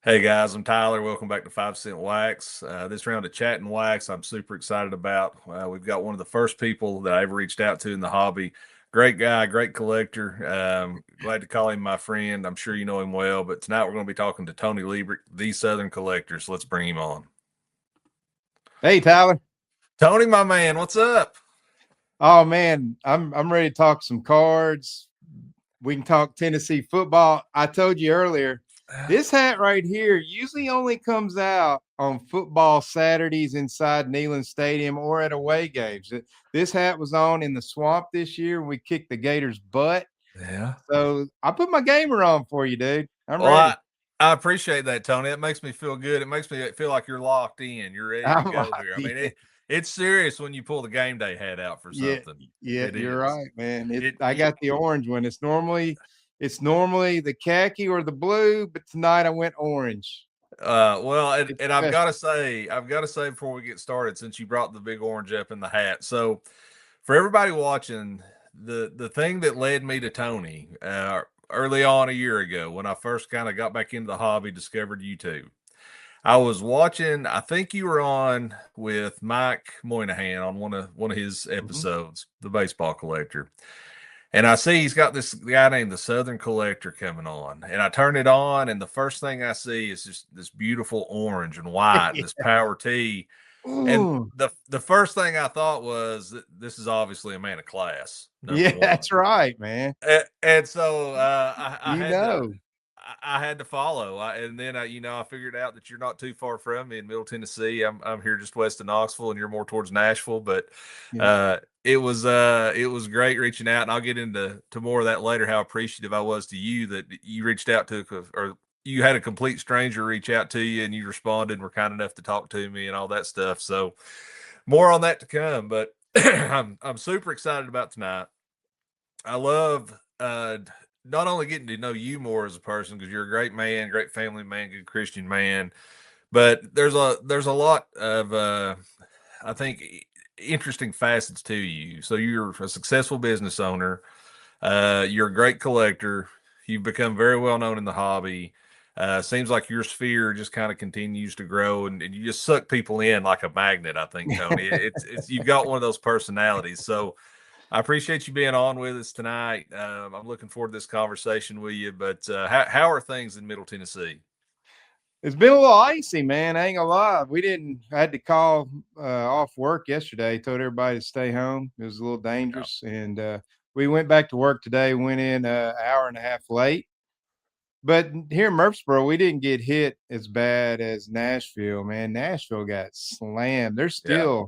Hey guys, I'm Tyler. Welcome back to 5 Cent Wax. This round of Chattin Wax, I'm super excited about. We've got one of the first people that I ever reached out to in the hobby. Great guy, great collector. Glad to call him my friend. I'm sure you know him well, but tonight we're going to be talking to Tony Leebrick, the Southern Collector. So let's bring him on. Hey Tyler. Tony, my man, what's up? Oh man, I'm ready to talk some cards. We can talk Tennessee football. I told you earlier, this hat right here usually only comes out on football Saturdays inside Neyland Stadium or at away games. This hat was on in the swamp this year. We kicked the Gators' butt. Yeah. So I put my gamer on for you, dude. I'm Well, ready. I appreciate that, Tony. It makes me feel good. It makes me feel like you're locked in. You're ready to I'm go locked here. I mean, in. it's serious when you pull the game day hat out for Yeah, something. yeah, It you're is. right, man. It I got the orange one. It's normally the khaki or the blue, but tonight I went orange. well, It's and special. I've got to say before we get started, since you brought the big orange up in the hat. So, for everybody watching, the thing that led me to Tony early on a year ago when I first kind of got back into the hobby, discovered YouTube. I was watching. I think you were on with Mike Moynihan on one of his Mhm. episodes, the baseball collector. And I see he's got this guy named the Southern Collector coming on. And I turn it on, and the first thing I see is just this beautiful orange and white and this power tee. And Ooh, the first thing I thought was that this is obviously a man of class, number yeah, one. that's right, man. And so I You had to know, I had to follow. And then I figured out that you're not too far from me in Middle Tennessee. I'm here just west of Knoxville, and you're more towards Nashville. But yeah, it was great reaching out, and I'll get into more of that later. How appreciative I was to you that you reached out to, or you had a complete stranger reach out to you, and you responded and were kind enough to talk to me and all that stuff. So more on that to come. But I'm super excited about tonight. I love not only getting to know you more as a person because you're a great man, great family man, good Christian man, but there's a lot of I think interesting facets to you. So you're a successful business owner. You're a great collector. You've become very well known in the hobby. Seems like your sphere just kind of continues to grow, and you just suck people in like a magnet. I think, Tony, it's you've got one of those personalities. So I appreciate you being on with us tonight. I'm looking forward to this conversation with you. But how are things in Middle Tennessee? it's been a little icy, man. I ain't gonna lie. We didn't. I had to call off work yesterday. Told everybody to stay home. It was a little Yeah, dangerous, and we went back to work today. Went in an hour and a half late. But here in Murfreesboro, we didn't get hit as bad as Nashville, man. Nashville got slammed. yeah,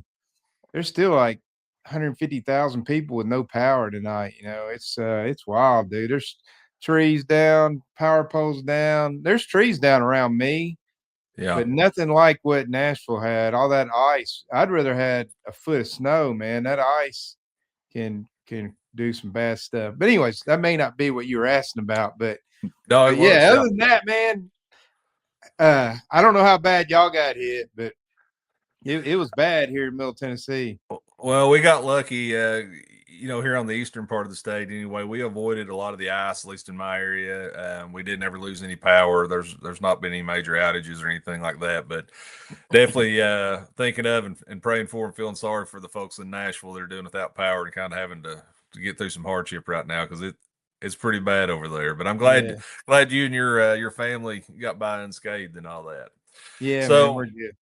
There's still like 150,000 people with no power tonight. It's wild, dude. There's trees down, power poles down. There's trees down around me, yeah. but nothing like what Nashville had. All that ice. I'd rather had a foot of snow, man. That ice can do some bad stuff. But anyways, that may not be what you were asking about, but No, it but was. yeah, Yeah. other than that, man, I don't know how bad y'all got hit, but it was bad here in Middle Tennessee. Well, we got lucky, here on the eastern part of the state. Anyway, we avoided a lot of the ice, at least in my area. We didn't ever lose any power. There's not been any major outages or anything like that. But definitely thinking of and praying for and feeling sorry for the folks in Nashville that are doing without power and kind of having to get through some hardship right now because it's pretty bad over there. But I'm glad Yeah, glad you and your family got by unscathed and all that. yeah, man, So we're good.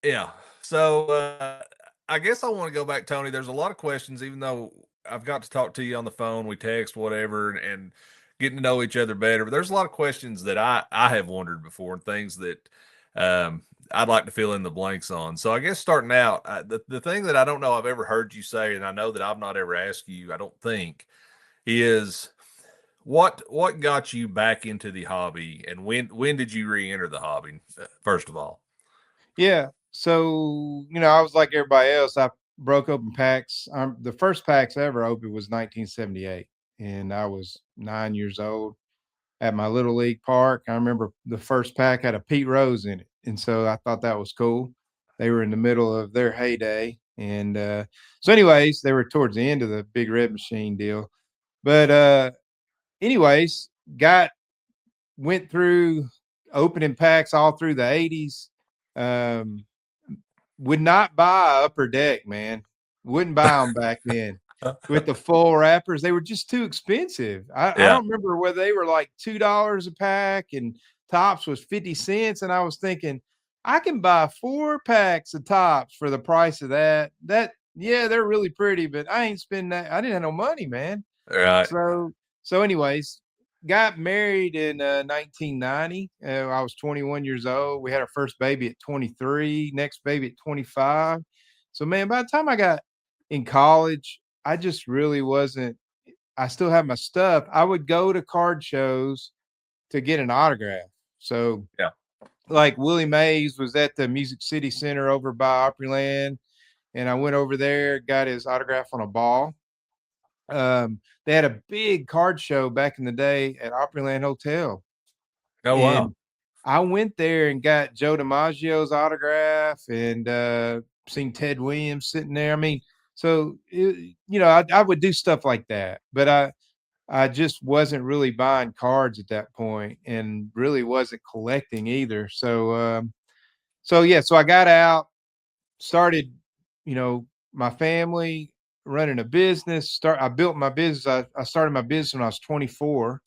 yeah. So I guess I want to go back, Tony. There's a lot of questions, even though I've got to talk to you on the phone, we text, whatever, and getting to know each other better. But there's a lot of questions that I have wondered before and things that I'd like to fill in the blanks on. So I guess starting out, the thing that I don't know I've ever heard you say, and I know that I've not ever asked you, I don't think, is what got you back into the hobby, and when did you re-enter the hobby? First of all. Yeah. So, I was like everybody else. I broke open packs. The first packs I ever opened was 1978, and I was 9 years old at my little league park. I remember the first pack had a Pete Rose in it, and so I thought that was cool. They were in the middle of their heyday, and so, anyways, they were towards the end of the Big Red Machine deal. But anyways, got went through. opening packs all through the 80s. Um, would not buy Upper Deck, man. Wouldn't buy them back then with the full wrappers. They were just too expensive. I Yeah. don't remember whether they were like $2 a pack and tops was 50 cents. And I was thinking, I can buy 4 packs of tops for the price of that. Yeah, they're really pretty, but I ain't spending that. I didn't have no money, man. Right. So anyways, got married in 1990. I was 21 years old. We had our first baby at 23, next baby at 25. So man, by the time I got in college, I just really wasn't. I still have my stuff. I would go to card shows to get an autograph. So Yeah. like Willie Mays was at the Music City Center over by Opryland, and I went over there, got his autograph on a ball. They had a big card show back in the day at Opryland Hotel, Oh, wow. and I went there and got Joe DiMaggio's autograph and seen Ted Williams sitting there. I mean, so I would do stuff like that, but I just wasn't really buying cards at that point, and really wasn't collecting either. So I got out, started, my family running a business. I built my business. I started my business when I was 24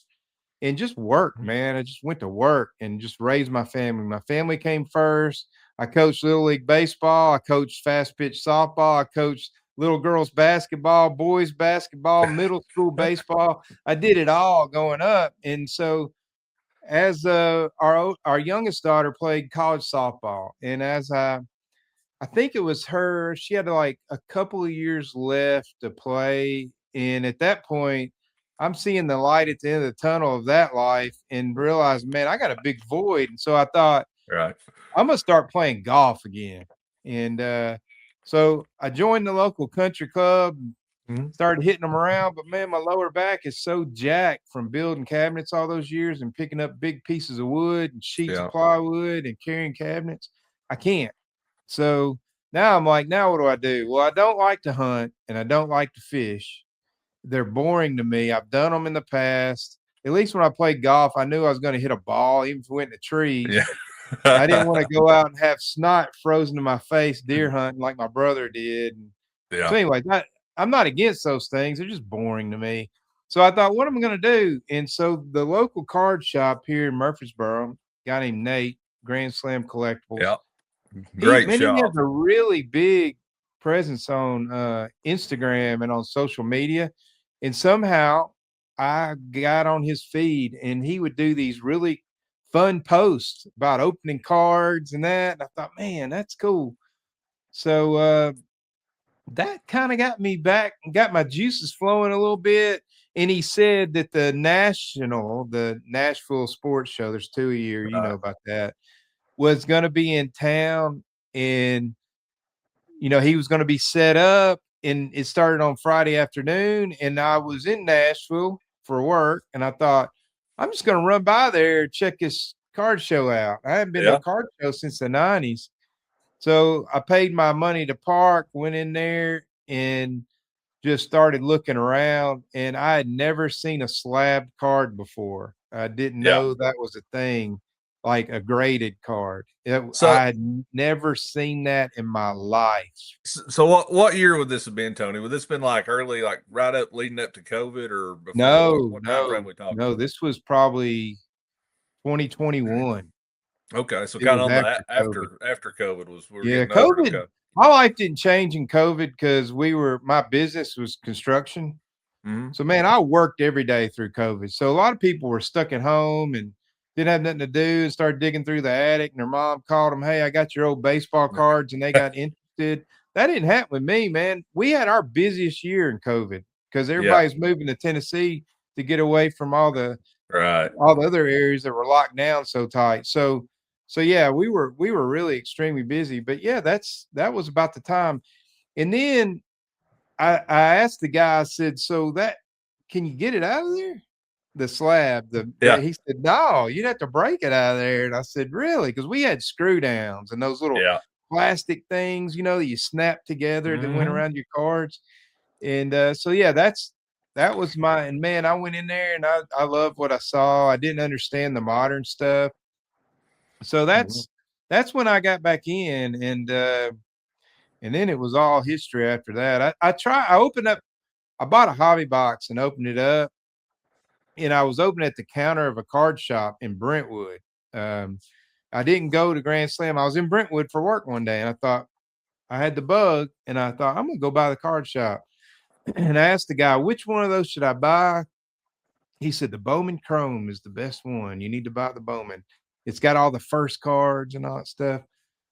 and just worked, man. I just went to work and just raised my family. My family came first. I coached Little League baseball. I coached fast pitch softball. I coached little girls basketball, boys basketball, middle school baseball. I did it all going up. And so as our youngest daughter played college softball, and as I think it was her. She had like a couple of years left to play. And at that point, I'm seeing the light at the end of the tunnel of that life and realize, man, I got a big void. And so I thought, Right. I'm going to start playing golf again. And so I joined the local country club, and Mhm. started hitting them around. But man, my lower back is so jacked from building cabinets all those years and picking up big pieces of wood and sheets of Yeah. plywood and carrying cabinets. I can't. So now I'm like, now what do I do? Well, I don't like to hunt and I don't like to fish. They're boring to me. I've done them in the past. At least when I played golf, I knew I was going to hit a ball, even if it went in the trees. Yeah. I didn't want to go out and have snot frozen to my face deer hunting like my brother did. And so, Yeah. anyway, I'm not against those things. They're just boring to me. So I thought, what am I going to do? And so the local card shop here in Murfreesboro, a guy named Nate, Grand Slam Collectibles, Yeah. he Great man, he has shop. a really big presence on Instagram and on social media. And somehow I got on his feed and he would do these really fun posts about opening cards and that. And I thought, man, that's cool. So that kind of got me back and got my juices flowing a little bit. And he said that the Nashville Sports Show, there's 2 a year, you know Right. about that, was going to be in town. And he was going to be set up, and it started on Friday afternoon. And I was in Nashville for work, and I thought, I'm just going to run by there, check this card show out. I haven't been to a Yeah. card show since the 90s. So I paid my money to park, went in there, and just started looking around. And I had never seen a slabbed card before. I didn't Yeah. know that was a thing, like a graded card. So, I had never seen that in my life. so what year would this have been, Tony? Would this been like early, like right up leading up to COVID, or before? No, What time frame no, we talking? no. This was probably 2021. Okay, so It kind of was on the after COVID. after COVID was we were Yeah, getting over to COVID. COVID. My life didn't change in COVID because my business was construction. Hmm. So man, I worked every day through COVID. So a lot of people were stuck at home and didn't have nothing to do and started digging through the attic. And their mom called them, "Hey, I got your old baseball cards," and they got interested. That didn't happen with me, man. We had our busiest year in COVID because Yeah. everybody's moving to Tennessee to get away from Right. all the other areas that were locked down so tight. So yeah, we were really extremely busy. But yeah, that was about the time. And then I asked the guy, I said, "So that can you get it out of there? The slab?" Yeah. He said, "No, you'd have to break it out of there." And I said, "Really?" Because we had screw downs and those little Yeah. plastic things, that you snap together that went Hmm. around your cards. And so yeah, that was and man, I went in there and I loved what I saw. I didn't understand the modern stuff. So Mhm. that's when I got back in, and then it was all history after that. I opened up, I bought a hobby box and opened it up, and I was opening at the counter of a card shop in Brentwood. Um, I didn't go to Grand Slam. I was in Brentwood for work one day, and I thought I had the bug, and I thought I'm gonna go by the card shop. And I asked the guy, which one of those should I buy? He said the Bowman Chrome is the best one. You need to buy the Bowman. It's got all the first cards and all that stuff.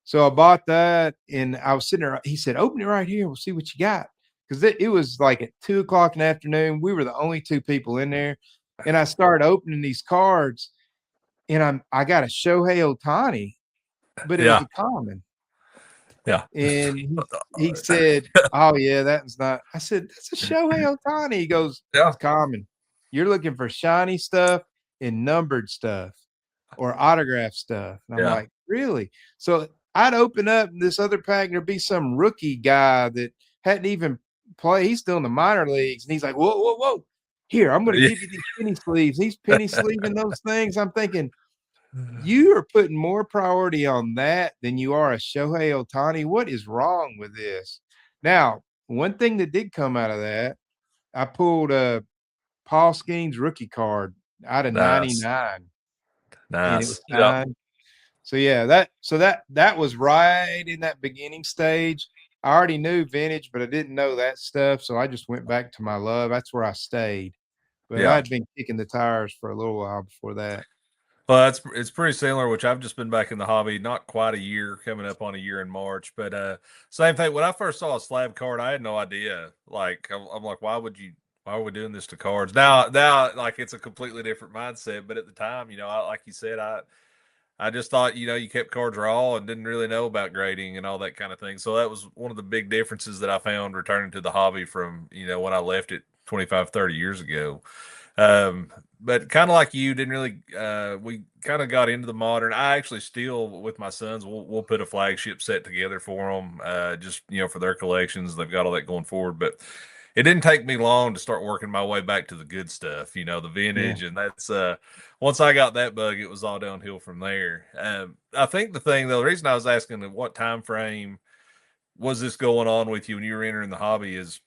So I bought that, and I was sitting there. He said, "Open it right here. We'll see what you got." Because it was like at 2 o'clock in the afternoon. We were the only two people in there, and I started opening these cards, and I got a Shohei Ohtani, but it was Yeah. a common. Yeah. And he said, "Oh yeah, that's not." I said, "That's a Shohei Ohtani." He goes, Yeah. "It's common. You're looking for shiny stuff and numbered stuff or autograph stuff." And I'm Yeah. like, "Really?" So I'd open up this other pack, and there'd be some rookie guy that hadn't even played. He's still in the minor leagues, and he's like, "Whoa, whoa, whoa! Here, I'm going to Yeah. give you these penny sleeves." He's penny sleeving those things. I'm thinking, you are putting more priority on that than you are a Shohei Ohtani. What is wrong with this? Now, one thing that did come out of that, I pulled a Paul Skeens rookie card out of Nice. 99, and it was Nice. Yep. signed. So yeah, that was right in that beginning stage. I already knew vintage, but I didn't know that stuff. So I just went back to my love. That's where I stayed. But Yeah. I'd been kicking the tires for a little while before that. Well, it's pretty similar, which I've just been back in the hobby, not quite a year, coming up on a year in March. But same thing. When I first saw a slab card, I had no idea. Like I'm like, why are we doing this to cards? Now, like it's a completely different mindset. But at the time, like you said, I just thought, you kept cards raw and didn't really know about grading and all that kind of thing. So that was one of the big differences that I found returning to the hobby from, when I left it 25, 30 years ago. But kind of like you, didn't really, we kind of got into the modern. I actually still, with my sons, we'll put a flagship set together for them, just, for their collections. They've got all that going forward. But it didn't take me long to start working my way back to the good stuff, the Yeah. vintage. And that's, once I got that bug, it was all downhill from there. I think the thing, though, the reason I was asking what time frame was this going on with you when you were entering the hobby is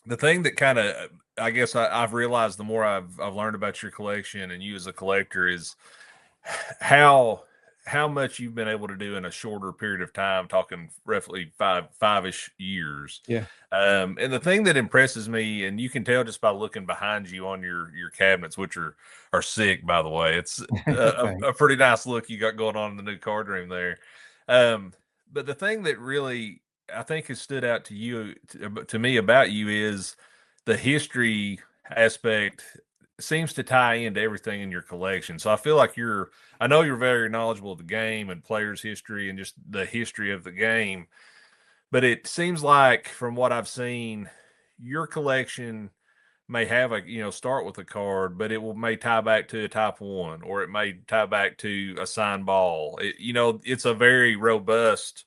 the thing that kind of, I guess I've realized the more I've learned about your collection and you as a collector is how how much you've been able to do in a shorter period of time, talking roughly five-ish years. Yeah. And the thing that impresses me, and you can tell just by looking behind you on your cabinets, which are sick, by the way. It's a Thanks. pretty nice look you got going on in the new card room there. Um, but the thing that really I think has stood out to you to me about you is the history aspect seems to tie into everything in your collection. So I feel like I know you're very knowledgeable of the game and players' history and just the history of the game, but it seems like from what I've seen, your collection may have start with a card, but it will may tie back to a type one, or it may tie back to a signed ball. It's a very robust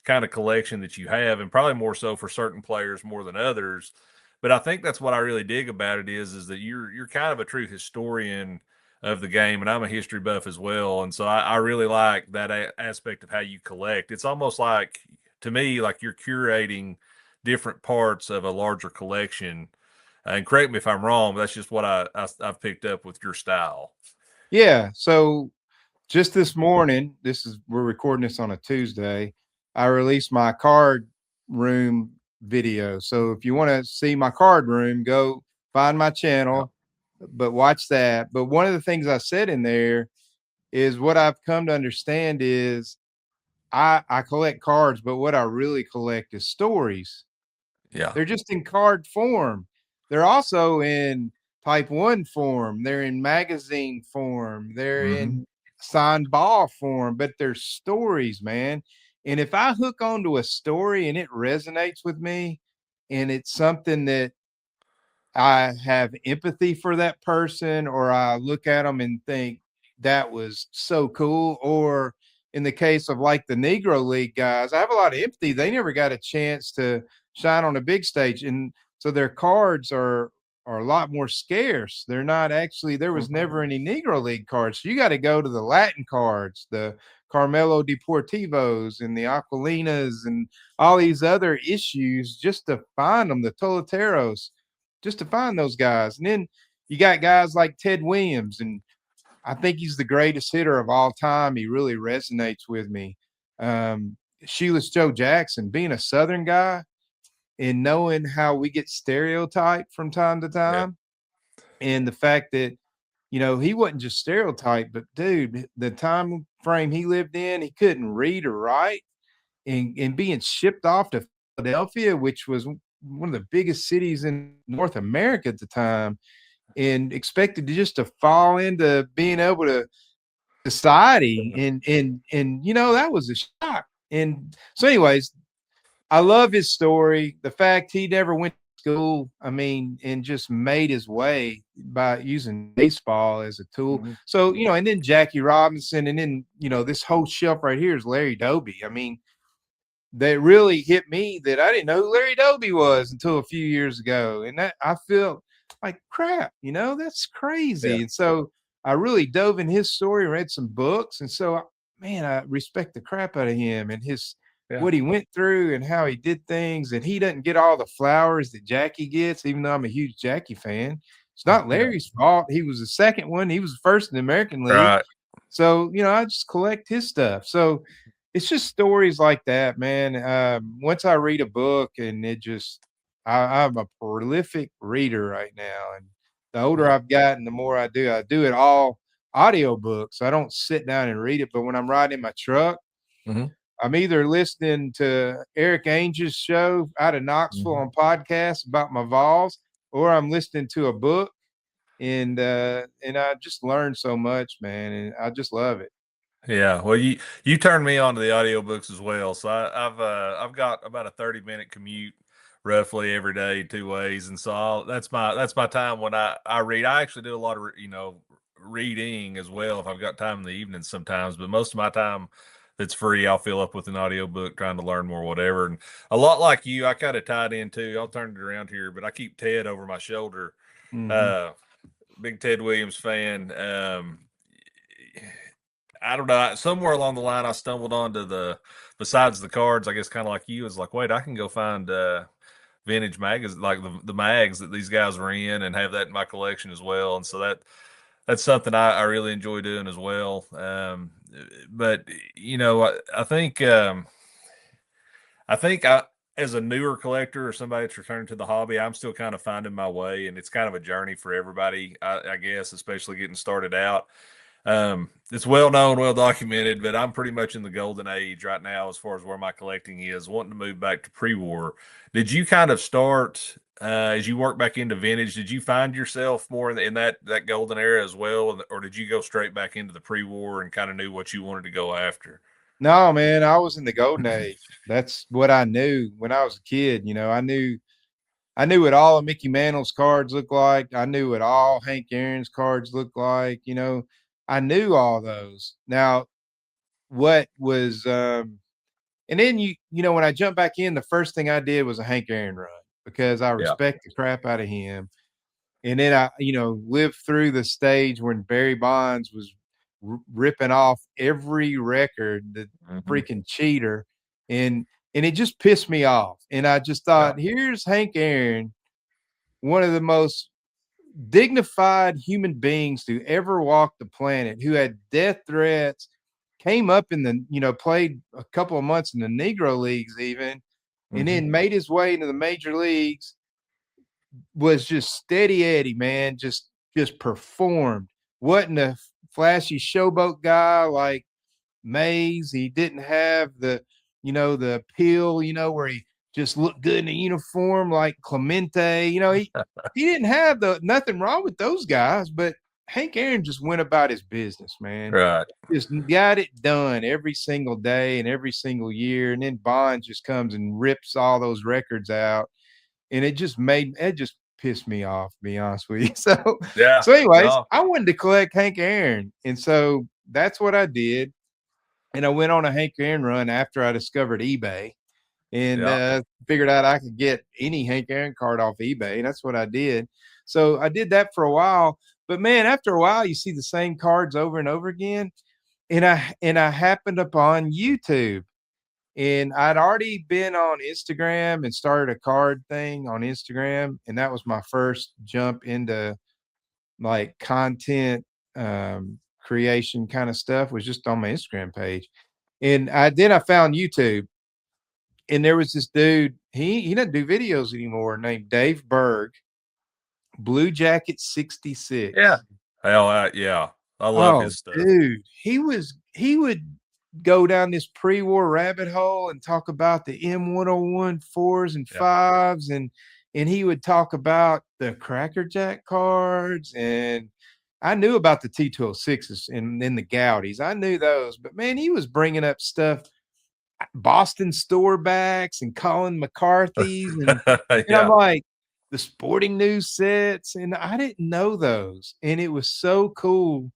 kind of collection that you have, and probably more so for certain players more than others. But I think that's what I really dig about it is that you're kind of a true historian of the game, and I'm a history buff as well, and so I really like that aspect of how you collect. It's almost like to me like you're curating different parts of a larger collection, and correct me if I'm wrong, but that's just what I've picked up with your style. Yeah. So just this morning, we're recording this on a Tuesday. I released my card room video. So if you want to see my card room, go find my Yeah. channel, but watch that. But one of the things I said in there is what I've come to understand is I collect cards, but what I really collect is stories. Yeah. They're just in card form. They're also in type one form. They're in magazine form. They're Hmm. in signed ball form, but they're stories, man. And if I hook onto a story and it resonates with me, and it's something that I have empathy for that person, or I look at them and think that was so cool. Or in the case of like the Negro League guys, I have a lot of empathy. They never got a chance to shine on a big stage. And so their cards are a lot more scarce. They're not actually, there was Mhm. never any Negro League cards. So you got to go to the Latin cards, the Carmelo Deportivos and the Aquilinas and all these other issues just to find them, the Toleteros, just to find those guys. And then you got guys like Ted Williams, and I think he's the greatest hitter of all time. He really resonates with me. Shoeless Joe Jackson, being a Southern guy and knowing how we get stereotyped from time to Yeah. time, and the fact that, you know, he wasn't just stereotyped, but dude, the time frame he lived in, he couldn't read or write, and being shipped off to Philadelphia, which was one of the biggest cities in North America at the time, and expected to just to fall into being able to society, and you know, that was a shock. And so anyways, I love his story. The fact he never went to school, I mean, and just made his way by using baseball as a tool. Mhm. So, you know, and then Jackie Robinson, and then, you know, this whole shelf right here is Larry Doby. I mean, that really hit me that I didn't know who Larry Doby was until a few years ago. And that I feel like crap, you know, that's Yeah. crazy. And so I really dove in his story, read some books. And so, man, I respect the crap out of him and his Yeah. what he went through and how he did things. And he doesn't get all the flowers that Jackie gets, even though I'm a huge Jackie fan. It's not Yeah. Larry's fault. He was the second one. He was the first in the American League. Right. So, you know, I just collect his stuff. So it's just stories like that, man. Once I read a book and it just, I'm a prolific reader right now. And the older Yeah. I've gotten, the more I do it all audio books. I don't sit down and read it, but when I'm riding in my truck, Mhm. I'm either listening to Eric Ainge's show out of Knoxville Mhm. on podcast about my Vols, or I'm listening to a book, and I just learned so much, man, and I just love it. Yeah, well, you turned me on to the audiobooks as well. So I've got about a 30-minute commute roughly every day, two ways, and so that's my time when I read. I actually do a lot of reading as well if I've got time in the evenings sometimes, but most of my time that's free, I'll fill up with an audiobook trying to learn more, whatever. And a lot like you, I kind of tied in too. I'll turn it around here, but I keep Ted over my shoulder. Mhm. Uh, Big Ted Williams fan. I don't know. Somewhere along the line, I stumbled onto besides the cards. I guess kind of like you, is like, wait, I can go find vintage magazines, like the mags that these guys were in, and have that in my collection as well. And so that's something I really enjoy doing as well. But you know, I think as a newer collector or somebody that's returning to the hobby, I'm still kind of finding my way, and it's kind of a journey for everybody, I guess, especially getting started out. It's well known, well documented, but I'm pretty much in the golden age right now as far as where my collecting is, wanting to move back to pre-war. Did you kind of start as you work back into vintage? Did you find yourself more in that golden era as well, or did you go straight back into the pre-war and kind of knew what you wanted to go after? No, man, I was in the golden age. That's what I knew when I was a kid. You know, I knew what all of Mickey Mantle's cards looked like. I knew what all Hank Aaron's cards looked like. You know, I knew all those. Now, what was and then you know, when I jumped back in, the first thing I did was a Hank Aaron run because I Yeah. respect the crap out of him. And then I, you know, lived through the stage when Barry Bonds was ripping off every record, the Hmm. freaking cheater, and it just pissed me off. And I just Yeah. thought, here's Hank Aaron, one of the most dignified human beings to ever walk the planet, who had death threats, came up in the, you know, played a couple of months in the Negro leagues even, and Hmm. then made his way into the major leagues, was just steady Eddie, man. Just performed. Wasn't a flashy showboat guy like Mays. He didn't have the, you know, the appeal, you know, where he just looked good in a uniform like Clemente. You know, he didn't have the nothing wrong with those guys, but Hank Aaron just went about his business, man. Right. Just got it done every single day and every single year. And then Bond just comes and rips all those records out, and it just pissed me off, to be honest with you. So Yeah. so anyways, No. I wanted to collect Hank Aaron, and so that's what I did. And I went on a Hank Aaron run after I discovered eBay, and Yeah. figured out I could get any Hank Aaron card off eBay. And that's what I did. So I did that for a while. But man, after a while, you see the same cards over and over again. And I happened upon YouTube. And I'd already been on Instagram and started a card thing on Instagram. And that was my first jump into like content creation kind of stuff, was just on my Instagram page. And I found YouTube, and there was this dude, he doesn't do videos anymore, named Dave Berg, Blue Jacket Yeah. 66. Hell, yeah. I love Oh, his stuff. dude, he would go down this pre-war rabbit hole and talk about the M101 fours and Yeah. fives, and he would talk about the Cracker Jack cards. And I knew about the T206s and then the Gaudies. I knew those, but man, he was bringing up stuff, Boston Storebacks and Colin McCarthy's, and I'm Yeah. like, the Sporting News sets, and I didn't know those, and it was so cool,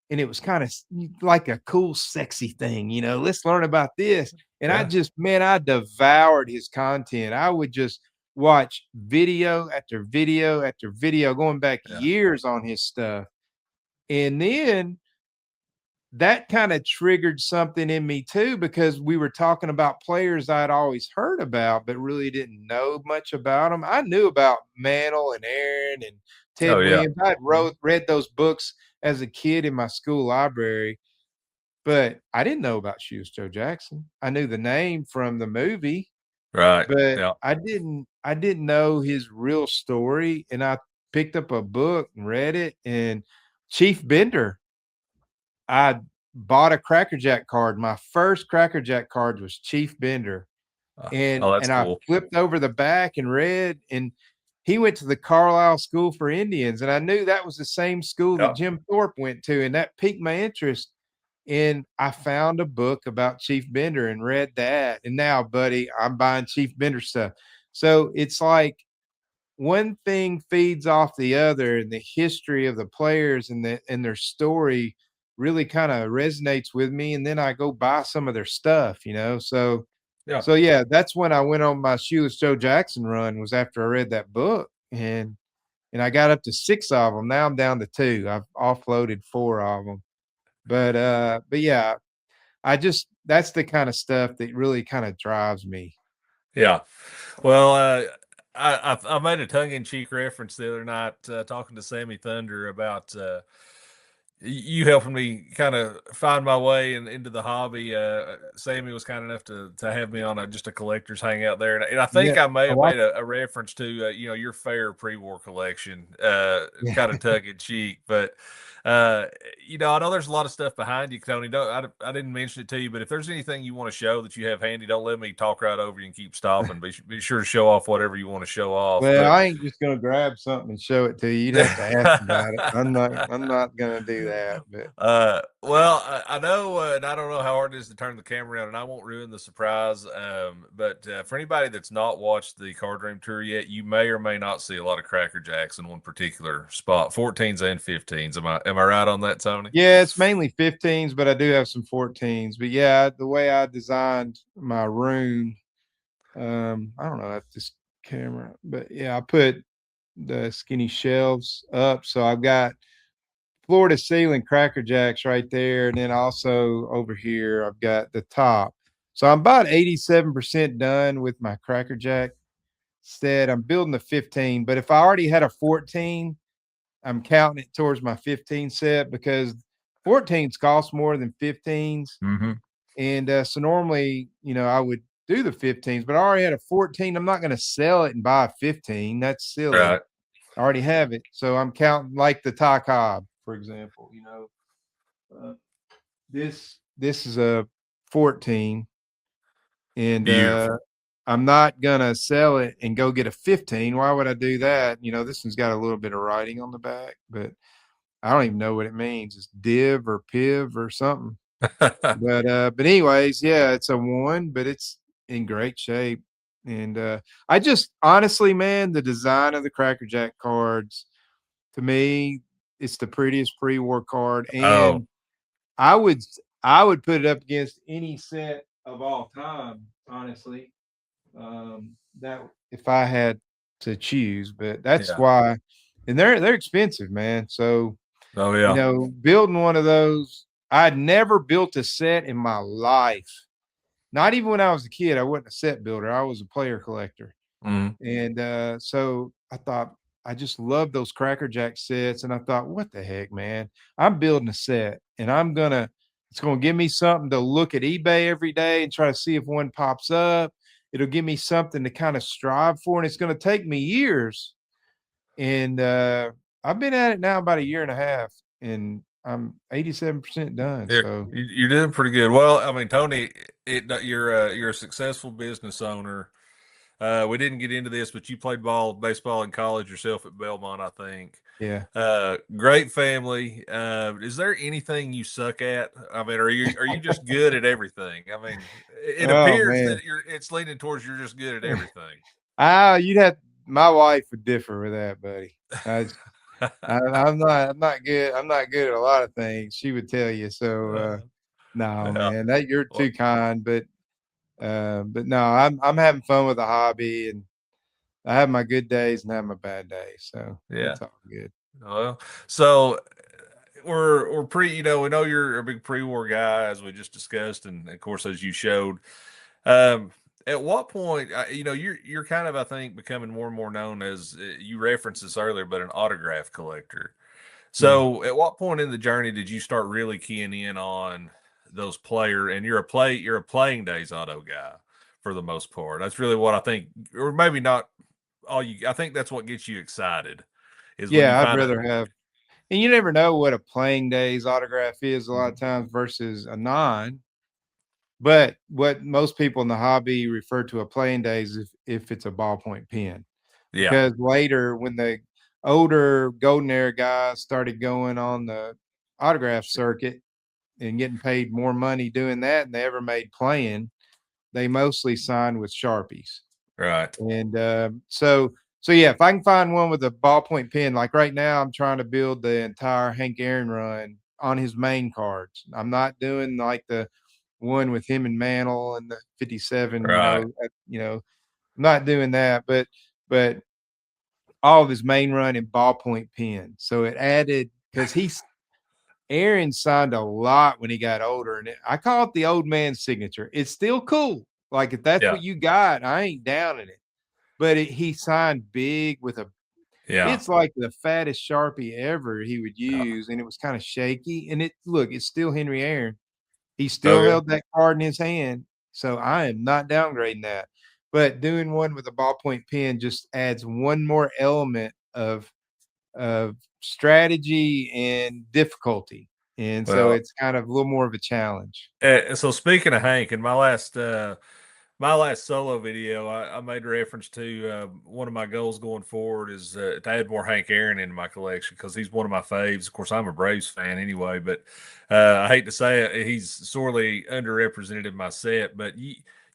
and it was kind of like a cool, sexy thing, Let's learn about this, and Yeah. I devoured his content. I would just watch video after video after video, going back Yeah. years on his stuff, and then that kind of triggered something in me too, because we were talking about players I'd always heard about, but really didn't know much about them. I knew about Mantle and Aaron and Oh, Ted yeah. Williams. I'd read those books as a kid in my school library, but I didn't know about Shoeless Joe Jackson. I knew the name from the movie, Right. but Yeah. I didn't know his real story. And I picked up a book and read it. And Chief Bender, I bought a Cracker Jack card. My first Cracker Jack card was Chief Bender, and Oh, that's and I cool. flipped over the back and read, and he went to the Carlisle School for Indians, and I knew that was the same school that Yeah. Jim Thorpe went to, and that piqued my interest. And I found a book about Chief Bender and read that, and now, buddy, I'm buying Chief Bender stuff. So it's like one thing feeds off the other, and the history of the players and their story really kind of resonates with me, and then I go buy some of their stuff. Yeah. So yeah, that's when I went on my Shoeless Joe Jackson run, was after I read that book, and I got up to 6 of them. Now I'm down to 2. I've offloaded 4 of them. But yeah, that's the kind of stuff that really kind of drives me. Yeah. Well, I made a tongue in cheek reference the other night, talking to Sammy Thunder about you helping me kind of find my way into the hobby. Sammy was kind enough to have me on just a collector's hangout there, and I think Yeah. I may have Oh, I made a reference to your fair pre-war collection, yeah. kind of tongue in cheek. But uh, I know there's a lot of stuff behind you, Tony. I didn't mention it to you, but if there's anything you want to show that you have handy, don't let me talk right over you and keep stopping. Be sure to show off whatever you want to show off. Well, But I ain't just gonna grab something and show it to you. You'd have to ask about it. I'm not gonna do that, but well, I know, and I don't know how hard it is to turn the camera around, and I won't ruin the surprise. But for anybody that's not watched the Card Dream Tour yet, you may or may not see a lot of Cracker Jacks in one particular spot, 14s and 15s. Am I right on that, Tony? yeah, it's mainly 15s, but I do have some 14s. But yeah, the way I designed my room, I don't know if this camera, but yeah, I put the skinny shelves up. So I've got floor to ceiling Cracker Jacks right there. And then also over here, I've got the top. So I'm about 87% done with my Cracker Jack set. I'm building a 15, but if I already had a 14, I'm counting it towards my 15 set, because 14s cost more than 15s. Mm-hmm. And so normally, I would do the 15s, but I already had a 14. I'm not going to sell it and buy a 15. That's silly. Right. I already have it. So I'm counting like the Ty Cobb, for example. Uh, this is a 14, and Beautiful. I'm not gonna sell it and go get a 15. Why would I do that? This one's got a little bit of writing on the back, but I don't even know what it means. It's div or piv or something. But anyways, yeah, it's a 1, but it's in great shape. And I just honestly, man, the design of the Cracker Jack cards, to me, it's the prettiest pre-war card, Oh, and I would I would put it up against any set of all time, honestly. That if I had to choose, but that's Yeah. why, and they're expensive, man. So Oh yeah. building one of those, I'd never built a set in my life. Not even when I was a kid, I wasn't a set builder. I was a player collector. Mhm. And so I thought, I just love those Cracker Jack sets. And I thought, what the heck, man? I'm building a set and it's gonna give me something to look at eBay every day and try to see if one pops up. It'll give me something to kind of strive for, and it's gonna take me years. And I've been at it now about a year and a half, and I'm 87% done. So You're doing pretty good. Well, I mean, Tony, you're a successful business owner. We didn't get into this, but you played baseball in college yourself at Belmont, I think. yeah. Great family. Is there anything you suck at? I mean, are you just good at everything? I mean, it Oh appears man. that it's leaning towards you're just good at everything. You'd have my wife would differ with that, buddy. I, I'm not good. I'm not good at a lot of things. She would tell you. So no, Yeah. man, that you're Well, too kind. But no, I'm having fun with the hobby, and I have my good days and have my bad days. So yeah. it's all good. Well, so we're pre. We know you're a big pre-war guy, as we just discussed, and of course, as you showed. Um, at what point, you're kind of, I think, becoming more and more known as you referenced this earlier, but an autograph collector. Yeah. So, at what point in the journey did you start really keying in on those player? And you're a playing days auto guy for the most part. That's really what I think, or maybe not all you. I think that's what gets you excited is when you Yeah, I'd find a. rather have, and you never know what a playing days autograph is a lot of Mhm. times versus a non. But what most people in the hobby refer to a playing days if it's a ballpoint pen, Yeah, because later when the older golden era guys started going on the autograph circuit and getting paid more money doing that than they ever made playing, they mostly signed with Sharpies. right. And so yeah, if I can find one with a ballpoint pen, like right now, I'm trying to build the entire Hank Aaron run on his main cards. I'm not doing like the one with him and Mantle and the 57. Right. I'm not doing that, but all of his main run in ballpoint pen. So it added because Aaron signed a lot when he got older, and I call it the old man signature. It's still cool. Like if that's Yeah. what you got, I ain't down in it. But he signed big with a. Yeah. It's like the fattest Sharpie ever he would Yeah. use, and it was kind of shaky. And it's still Henry Aaron. He Oh still yeah. held that card in his hand, so I am not downgrading that. But doing one with a ballpoint pen just adds one more element of strategy and difficulty, and so Well, it's kind of a little more of a challenge. so speaking of Hank, in my last solo video, I made reference to one of my goals going forward is to add more Hank Aaron into my collection because he's one of my faves. Of course, I'm a Braves fan anyway, but I hate to say it, he's sorely underrepresented in my set. But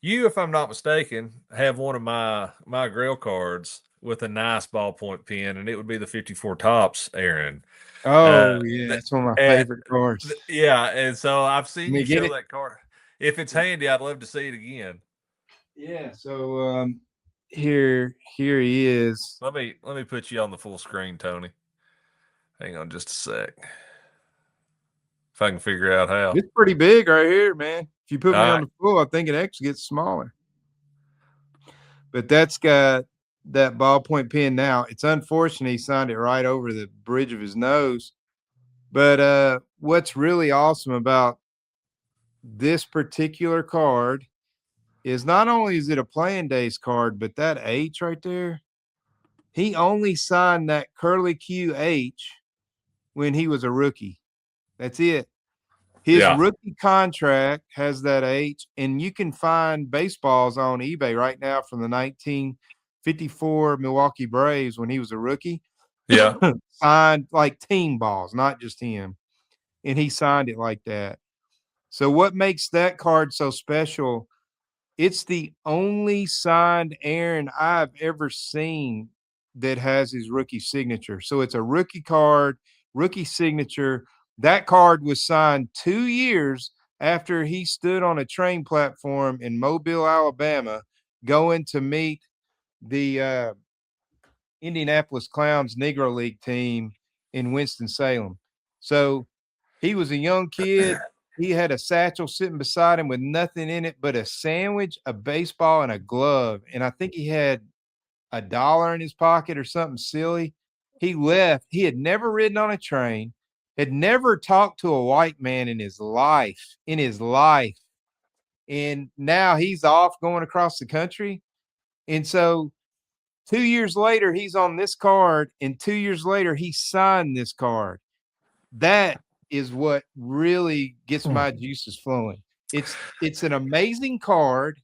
you, if I'm not mistaken, have one of my Grail cards with a nice ballpoint pen, and it would be the 54 tops, Aaron. Uh, Oh yeah, th- that's one of my and, favorite cards. yeah, and so I've Let seen me you get show it. that card. If it's handy, I'd love to see it again. Yeah. So here he is. Let me put you on the full screen, Tony. Hang on just a sec. If I can figure out how. It's pretty big right here, man. If you put All me on right. the full, I think it actually gets smaller. But that's got that ballpoint pen now. It's unfortunate he signed it right over the bridge of his nose. But what's really awesome about this particular card is not only is it a playing days card, but that H right there, he only signed that curly Q H when he was a rookie. That's it. His Yeah. rookie contract has that H, and you can find baseballs on eBay right now from the 1954 Milwaukee Braves when he was a rookie. Yeah. Signed like team balls, not just him. And he signed it like that. So, what makes that card so special? It's the only signed Aaron I've ever seen that has his rookie signature. So it's a rookie card, rookie signature. That card was signed 2 years after he stood on a train platform in Mobile, Alabama, going to meet the Indianapolis Clowns Negro League team in Winston-Salem. So he was a young kid. He had a satchel sitting beside him with nothing in it but a sandwich, a baseball, and a glove. And I think he had $1 in his pocket or something silly. He left. He had never ridden on a train, had never talked to a white man in his life, And now he's off going across the country. And so 2 years later, he's on this card, and 2 years later, he signed this card. That is what really gets my juices flowing. It's an amazing card.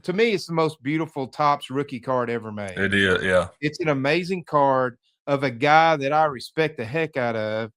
To me, it's the most beautiful Topps rookie card ever made. It is, yeah. It's an amazing card of a guy that I respect the heck out of,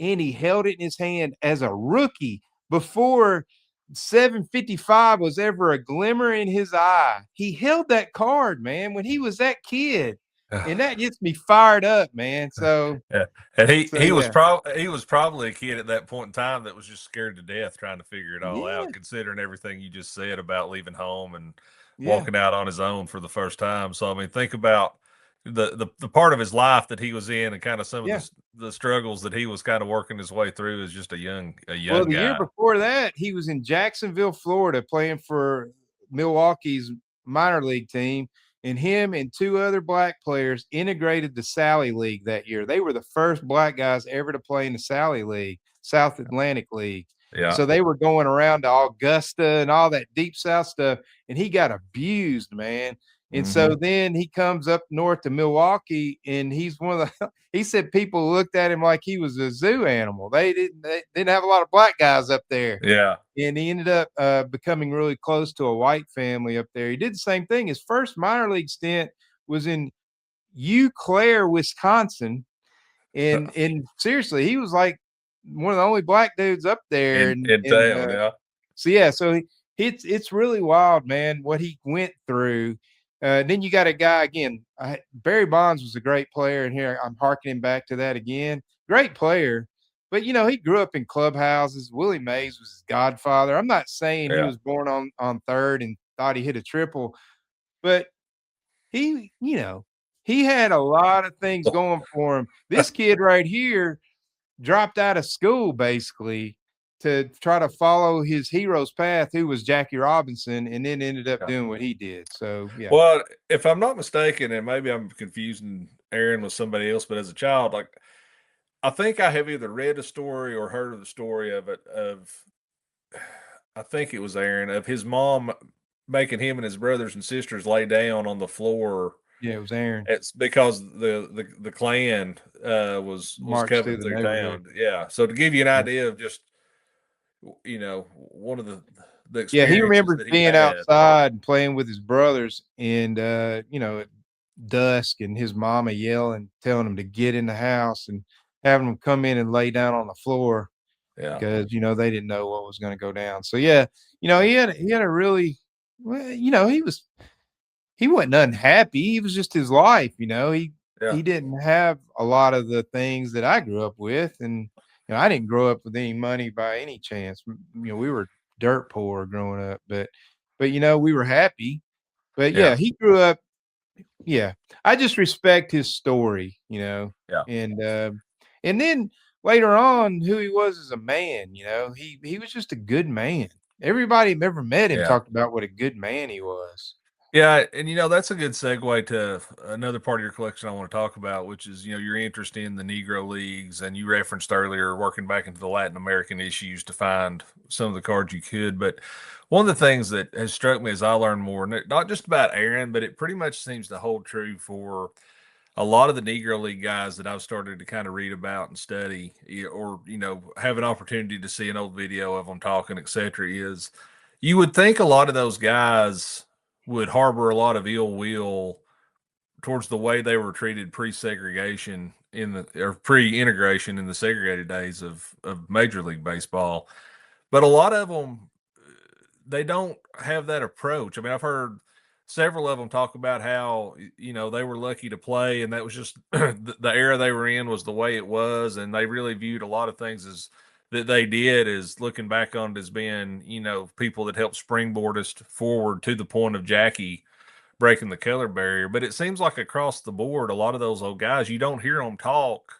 and he held it in his hand as a rookie before 755 was ever a glimmer in his eye. He held that card, man, when he was that kid. And that gets me fired up, man. So yeah, and he was yeah. he was probably a kid at that point in time that was just scared to death trying to figure it all Yeah. out, considering everything you just said about leaving home and Yeah. walking out on his own for the first time. So I mean, think about the part of his life that he was in, and kind of some of Yeah. the struggles that he was kind of working his way through as just a Well, young the year guy. before that, he was in Jacksonville, Florida, playing for Milwaukee's minor league team. And him and two other black players integrated the Sally League that year. They were the first black guys ever to play in the Sally League, South Atlantic League. Yeah. So they were going around to Augusta and all that deep South stuff. And he got abused, man. And so Mm-hmm. then he comes up north to Milwaukee, and he's one of the he said people looked at him like he was a zoo animal. They didn't have a lot of black guys up there. Yeah. And he ended up becoming really close to a white family up there. He did the same thing. His first minor league stint was in Eau Claire, Wisconsin. And seriously, he was like one of the only black dudes up there. In town, yeah. So yeah, so it's really wild, man, what he went through. Then you got a guy again. Barry Bonds was a great player, and here I'm harkening back to that again. Great player, but he grew up in clubhouses. Willie Mays was his godfather. I'm not saying he Yeah. was born on third and thought he hit a triple, but he had a lot of things going for him. This kid right here dropped out of school basically to try to follow his hero's path, who was Jackie Robinson, and then ended up Yeah. doing what he did. So yeah. Well, if I'm not mistaken, and maybe I'm confusing Aaron with somebody else, but as a child, like I think I have either read a story or heard of the story of it. I think it was Aaron, of his mom making him and his brothers and sisters lay down on the floor. Yeah, it was Aaron. It's because the Klan was Marched coming through the through neighborhood. town. Yeah, so to give you an Yeah. idea of just one of the Yeah, he experiences remembers that he being had. outside and playing with his brothers and at dusk, and his mama yelling, telling him to get in the house, and having them come in and lay down on the floor Yeah, because they didn't know what was going to go down. So yeah, he had a really well, he wasn't unhappy. He was just his life. yeah, He didn't have a lot of the things that I grew up with, and I didn't grow up with any money by any chance. We were dirt poor growing up, but we were happy. But yeah, yeah, he grew up. Yeah, I just respect his story. yeah, And then later on, who he was as a man. He was just a good man. Everybody who ever met him yeah. talked about what a good man he was. Yeah, and that's a good segue to another part of your collection I want to talk about, which is your interest in the Negro leagues, and you referenced earlier working back into the Latin American issues to find some of the cards you could. But one of the things that has struck me as I learned more, not just about Aaron, but it pretty much seems to hold true for a lot of the Negro League guys that I've started to kind of read about and study, or have an opportunity to see an old video of them talking, etc. Is you would think a lot of those guys would harbor a lot of ill will towards the way they were treated pre-segregation or pre-integration in the segregated days of Major League Baseball. But a lot of them, they don't have that approach. I mean, I've heard several of them talk about how they were lucky to play, and that was just the era they were in was the way it was, and they really viewed a lot of things as that they did as looking back on it as being people that helped springboard us forward to the point of Jackie breaking the color barrier. But it seems like across the board, a lot of those old guys, you don't hear them talk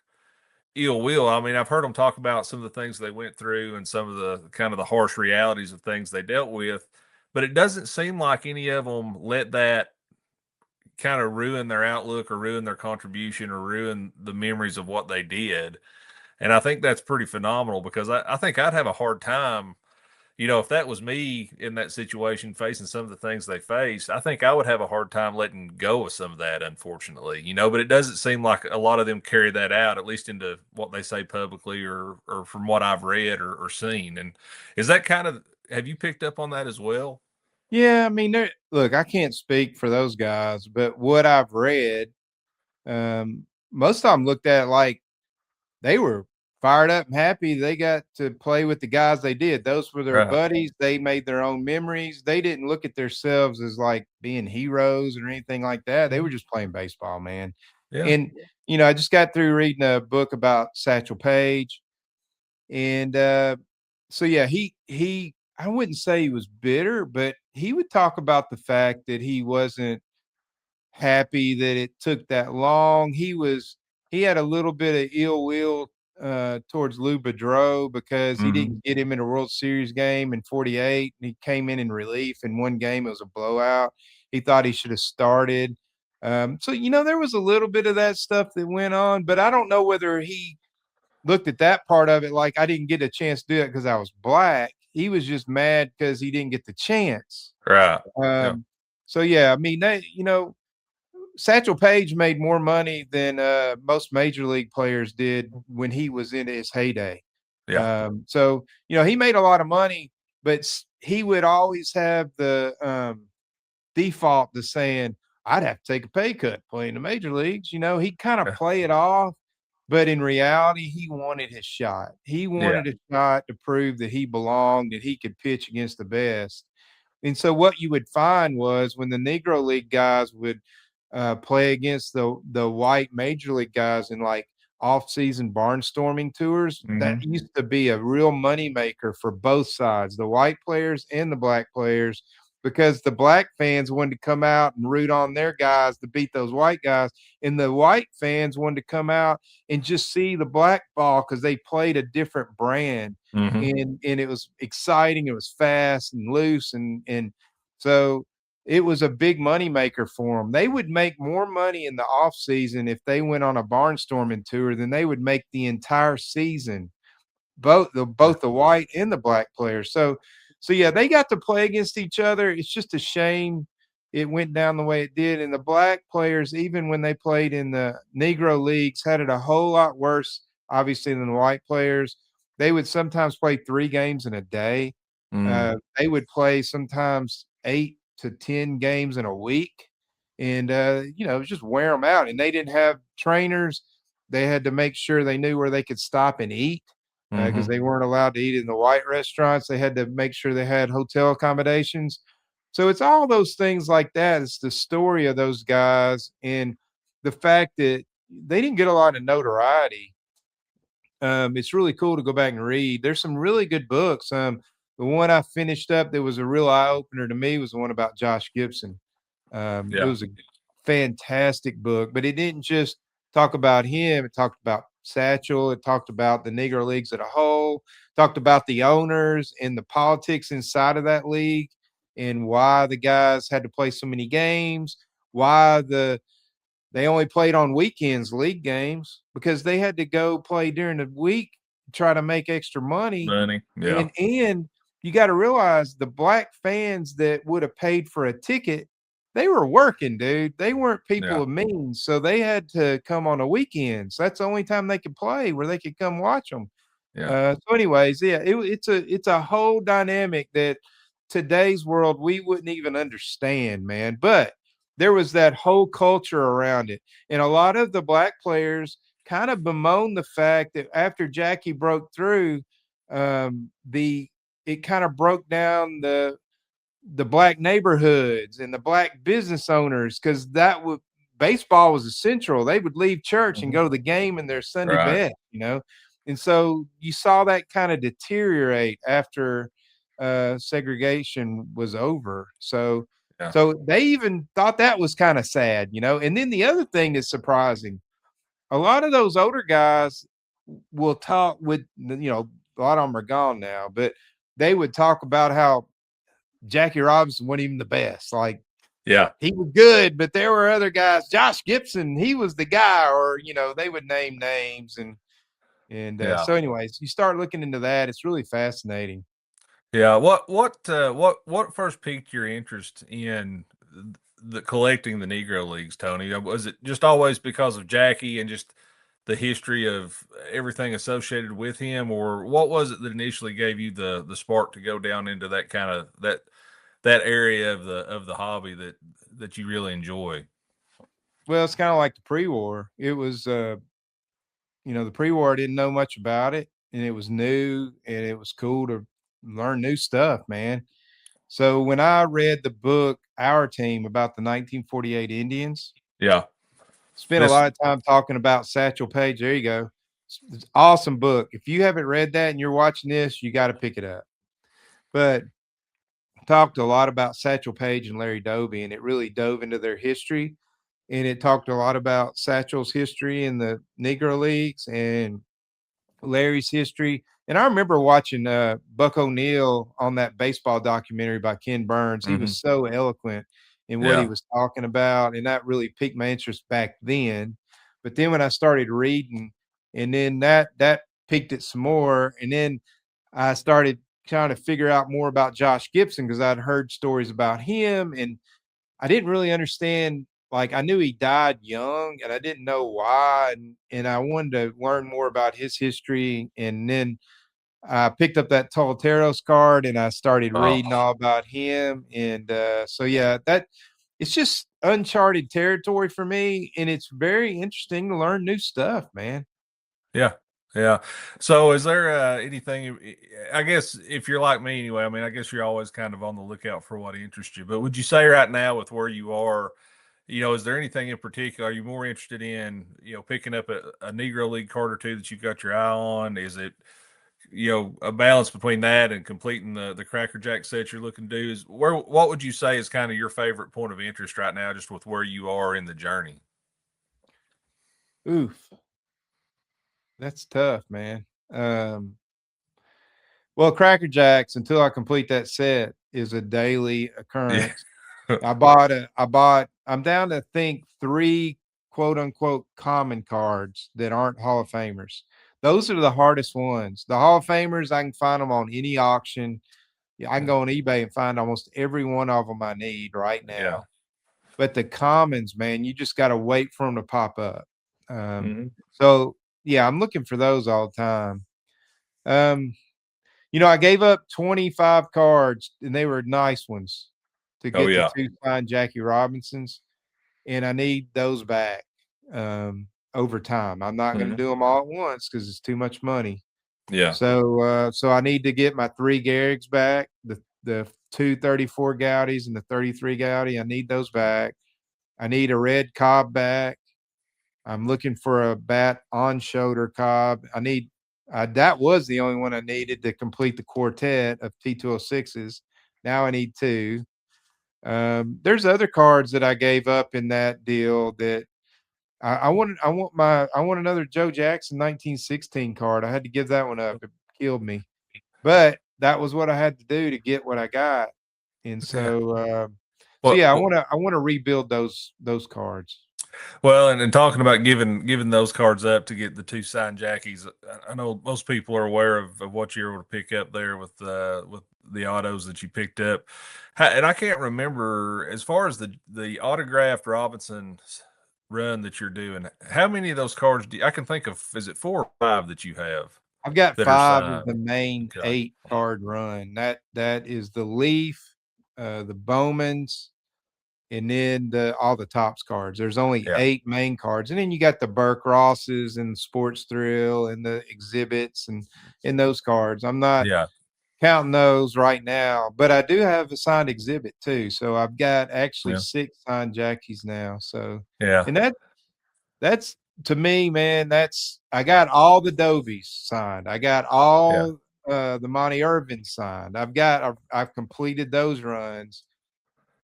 ill will. I mean, I've heard them talk about some of the things they went through and some of the kind of the harsh realities of things they dealt with, but it doesn't seem like any of them let that kind of ruin their outlook or ruin their contribution or ruin the memories of what they did. And I think that's pretty phenomenal because I think I'd have a hard time, if that was me in that situation facing some of the things they faced, I think I would have a hard time letting go of some of that, unfortunately, but it doesn't seem like a lot of them carry that out, at least into what they say publicly or from what I've read or seen. And is that have you picked up on that as well? Yeah, I mean, look, I can't speak for those guys, but what I've read, most of them looked at it like they were fired up and happy they got to play with the guys they did. Those were their Right. buddies. They made their own memories. They didn't look at themselves as like being heroes or anything like that. They were just playing baseball, man. Yeah. And, I just got through reading a book about Satchel Paige. And so yeah, he I wouldn't say he was bitter, but he would talk about the fact that he wasn't happy that it took that long. He had a little bit of ill will towards Lou Boudreau because he Hmm. didn't get him in a World Series game in 48 and he came in relief in one game. It was a blowout. He thought he should have started. So there was a little bit of that stuff that went on, but I don't know whether he looked at that part of it like I didn't get a chance to do it because I was black. He was just mad because he didn't get the chance. Right. Yeah. Um, so yeah, I mean, Satchel Paige made more money than most major league players did when he was in his heyday. Yeah. So he made a lot of money, but he would always have the default to saying, "I'd have to take a pay cut playing the major leagues." He'd kind of Yeah. play it off, but in reality, he wanted his shot. He Yeah. wanted a shot to prove that he belonged, that he could pitch against the best. And so what you would find was when the Negro League guys would play against the white major league guys in like off-season barnstorming tours, that Hmm. used to be a real money maker for both sides, the white players and the black players, because the black fans wanted to come out and root on their guys to beat those white guys, and the white fans wanted to come out and just see the black ball because they played a different brand, Hmm. and it was exciting, it was fast and loose, and so it was a big money maker for them. They would make more money in the off season if they went on a barnstorming tour than they would make the entire season, Yeah. both the white and the black players. So yeah, they got to play against each other. It's just a shame it went down the way it did. And the black players, even when they played in the Negro leagues, had it a whole lot worse, obviously, than the white players. They would sometimes play 3 games in a day. Mm. They would play sometimes 8 to 10 games in a week, and it was just wear them out. And they didn't have trainers. They had to make sure they knew where they could stop and eat because Hmm. they weren't allowed to eat in the white restaurants. They had to make sure they had hotel accommodations. So it's all those things like that. It's the story of those guys and the fact that they didn't get a lot of notoriety. It's really cool to go back and read. There's some really good books. The one I finished up that was a real eye opener to me was the one about Josh Gibson. It Yeah. was a fantastic book, but it didn't just talk about him. It talked about Satchel. It talked about the Negro Leagues as a whole. Talked about the owners and the politics inside of that league, and why the guys had to play so many games. Why they only played on weekends, league games, because they had to go play during the week to try to make extra money. Money. Yeah. And you got to realize the black fans that would have paid for a ticket, they were working, dude. They weren't people Yeah. of means, so they had to come on a weekend. So that's the only time they could play where they could come watch them. Yeah. So, anyways, yeah, it's a whole dynamic that today's world we wouldn't even understand, man. But there was that whole culture around it, and a lot of the black players kind of bemoaned the fact that after Jackie broke through, the it kind of broke down the black neighborhoods and the black business owners because that would baseball was essential. They would leave church and Mhm. go to the game in their Sunday Right. best. And so you saw that kind of deteriorate after segregation was over. So Yeah. So they even thought that was kind of sad, you know. And then the other thing that's surprising, a lot of those older guys will talk with, you know, a lot of them are gone now, but they would talk about how Jackie Robinson wasn't even the best. Like, Yeah. he was good, but there were other guys. Josh Gibson, he was the guy, or you know, they would name names, and Yeah. so, anyways, you start looking into that. It's really fascinating. Yeah. What first piqued your interest in the collecting the Negro Leagues, Tony? Was it just always because of Jackie and just the history of everything associated with him, or what was it that initially gave you the spark to go down into that kind of that area of the hobby that you really enjoy? Well, it's kind of like the pre-war. It was, you know, the pre-war, I didn't know much about it, and it was new, and it was cool to learn new stuff, man. So when I read the book Our Team about the 1948 Indians, Yeah. spent a This. lot of time talking about Satchel Paige. There you go. It's an awesome book. If you haven't read that and you're watching this, you got to pick it up. But talked a lot about Satchel Paige and Larry Doby, and it really dove into their history. And it talked a lot about Satchel's history in the Negro Leagues and Larry's history. And I remember watching Buck O'Neill on that baseball documentary by Ken Burns. He Hmm. was so eloquent in what he Yeah. was talking about, and that really piqued my interest back then. But then when I started reading, and then that piqued it some more, and then I started trying to figure out more about Josh Gibson because I'd heard stories about him, and I didn't really understand. Like, I knew he died young, and I didn't know why, and I wanted to learn more about his history. And then I picked up that Tolteros card, and I started Oh, reading all about him. And so, yeah, that it's just uncharted territory for me, and it's very interesting to learn new stuff, man. yeah. Yeah. So is there anything, I guess if you're like me anyway, I mean, I guess you're always kind of on the lookout for what interests you, but would you say right now with where you are, is there anything in particular? Are you more interested in, picking up a Negro League card or two that you've got your eye on? Is it, a balance between that and completing the Cracker Jack set you're looking to do? What would you say is kind of your favorite point of interest right now, just with where you are in the journey? Oof, that's tough, man. Um, well, Cracker Jacks, until I complete that set, is a daily Yeah. occurrence. I'm down to think 3 quote unquote common cards that aren't Hall of Famers. Those are the hardest ones. The Hall of Famers, I can find them on any auction. Yeah, I can go on eBay and find almost every one of them I need right Yeah. now. But the commons, man, you just got to wait for them to pop up. Um, Hmm. so yeah, I'm looking for those all the time. Um, you know, I gave up 25 cards, and they were nice ones, to Oh get the yeah. 2 signed Jackie Robinsons, and I need those back, over time. I'm not gonna Hmm. do them all at once because it's too much money. Yeah. So I need to get my 3 Garrig's back, the 2 34 Goudeys and the 33 Goudy. I need those back. I need a red Cobb back. I'm looking for a bat on shoulder Cobb. That was the only one I needed to complete the quartet of T206s. Now I need 2. There's other cards that I gave up in that deal that I want another Joe Jackson 1916 card. I had to give that one up. It killed me. But that was what I had to do to get what I got. And Yeah. so Well, yeah, well, I wanna rebuild those cards. well, and talking about giving those cards up to get the 2 signed Jackies, I know most people are aware of what you're able to pick up there with the autos that you picked up. And I can't remember as far as the autographed Robinson run that you're doing. How many of those cards I can think of? Is it 4 or 5 that you have I've got that are 5 of signed? the main Okay. 8 card run. That is the Leaf, the Bowmans, and then all the Tops cards. There's only Yeah. 8 main cards, and then you got the Burke Rosses and Sports Thrill and the exhibits and those cards. I'm not Yeah. counting those right now, but I do have a signed exhibit too. So I've got actually Yeah. 6 signed Jackies now. So, Yeah. and that's to me, man, I got all the Dobies signed. I got Yeah. all the Monty Irvin signed. I've completed those runs.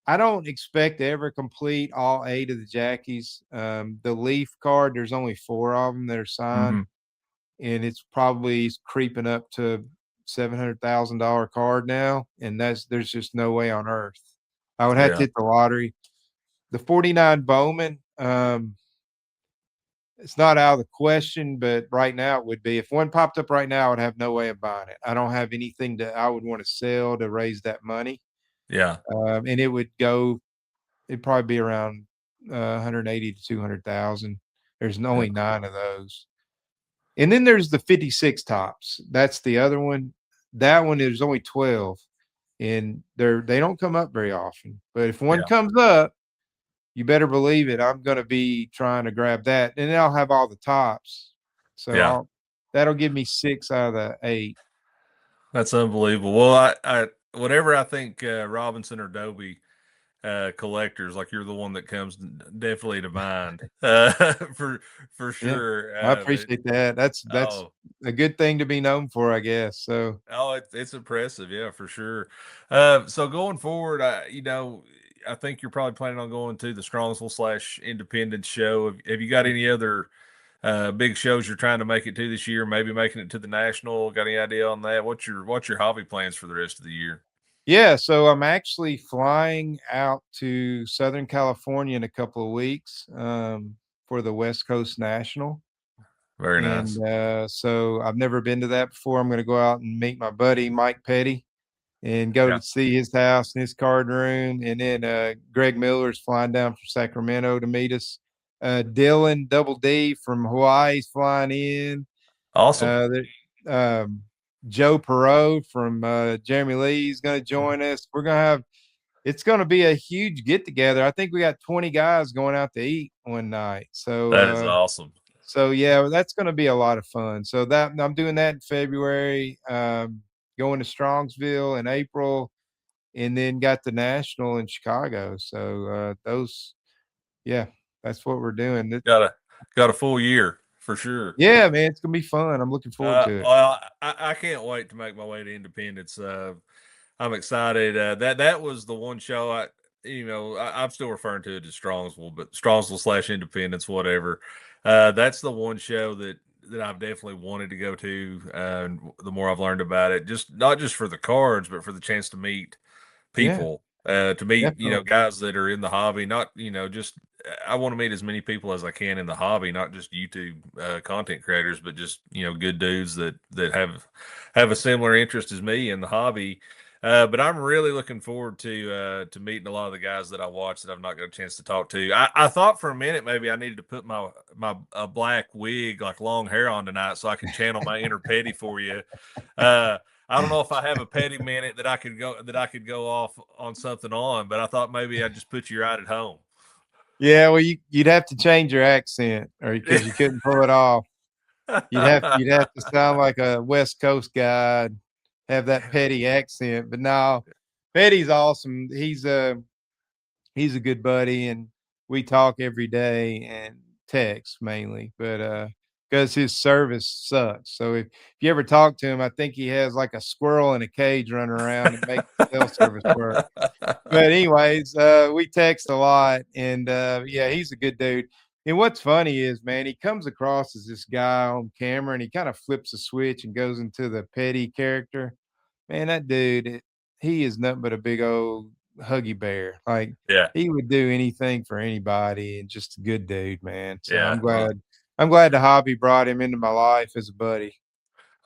I don't expect to ever complete all 8 of the Jackies. The Leaf card, there's only 4 of them that are signed, Hmm. and it's probably creeping up to $700,000 card now, and there's just no way on earth. I would have to Yeah. hit the lottery. The 49 Bowman, it's not out of the question, but right now it would be. If one popped up right now, I would have no way of buying it. I don't have anything that I would want to sell to raise that money. Yeah. And it would go, it'd probably be around 180 to 200,000. There's Yeah. only 9 of those. And then there's the 56 tops. That's the other one. That one there's only 12, and they don't come up very often. But if one Yeah. comes up, you better believe it. I'm going to be trying to grab that, and then I'll have all the tops. So Yeah. that'll give me 6 out of the 8. That's unbelievable. Well, I whatever I think Robinson or Dobie collectors, like you're the one that comes definitely to mind for Yeah, sure. I appreciate that. That's Oh, a good thing to be known for, I guess. So oh, it's impressive, yeah, for sure. So going forward, I think you're probably planning on going to the Strongsville slash Independence show. Have you got any other big shows you're trying to make it to this year? Maybe making it to the national. Got any idea on that? What's your hobby plans for the rest of the year? yeah, so I'm actually flying out to Southern California in a couple of weeks for the West Coast National. Very And nice. so I've never been to that before. I'm going to go out and meet my buddy, Mike Petty, and go Yeah, to see his house and his card room. And then Greg Miller's flying down from Sacramento to meet us. Dylan Double D from Hawaii is flying in. awesome. Uh, there, Joe Perot from Jeremy Lee is going to join us. It's going to be a huge get together. I think we got 20 guys going out to eat one night. That is awesome. So yeah, that's going to be a lot of fun. So that I'm doing that in February. Going to Strongsville in April, and then got the national in Chicago. So yeah, that's what we're doing. Got a full year for sure. Yeah, man, it's gonna be fun. I'm looking forward to it. Well, I can't wait to make my way to Independence. I'm excited. That was the one show I'm still referring to it as Strongsville, but Strongsville slash Independence, whatever. That's the one show that I've definitely wanted to go to. The more I've learned about it, just not just for the cards, but for the chance to meet Yeah, people, to meet definitely. guys that are in the hobby. Not just I want to meet as many people as I can in the hobby, not just YouTube content creators, but just good dudes that have a similar interest as me in the hobby. But I'm really looking forward to meeting a lot of the guys that I watch that I've not got a chance to talk to. I thought for a minute maybe I needed to put my black wig, like long hair, on tonight so I can channel my inner petty for you. I don't know if I have a petty minute that I could go off on something on, but I thought maybe I'd just put you right at home. Yeah, well, you'd have to change your accent, or because you couldn't pull it off. You'd have to sound like a West Coast guy, have that petty accent. But no, Petty's awesome. He's a good buddy, and we talk every day and text mainly. But because his service sucks, so if you ever talk to him, I think he has like a squirrel in a cage running around and make cell service work. But anyways, we text a lot, and yeah, he's a good dude. And what's funny is, man, he comes across as this guy on camera, and he kind of flips a switch and goes into the petty character. Man, that dude, he is nothing but a big old huggy bear. Like Yeah, he would do anything for anybody, and just a good dude, man. So yeah. I'm glad the hobby brought him into my life as a buddy.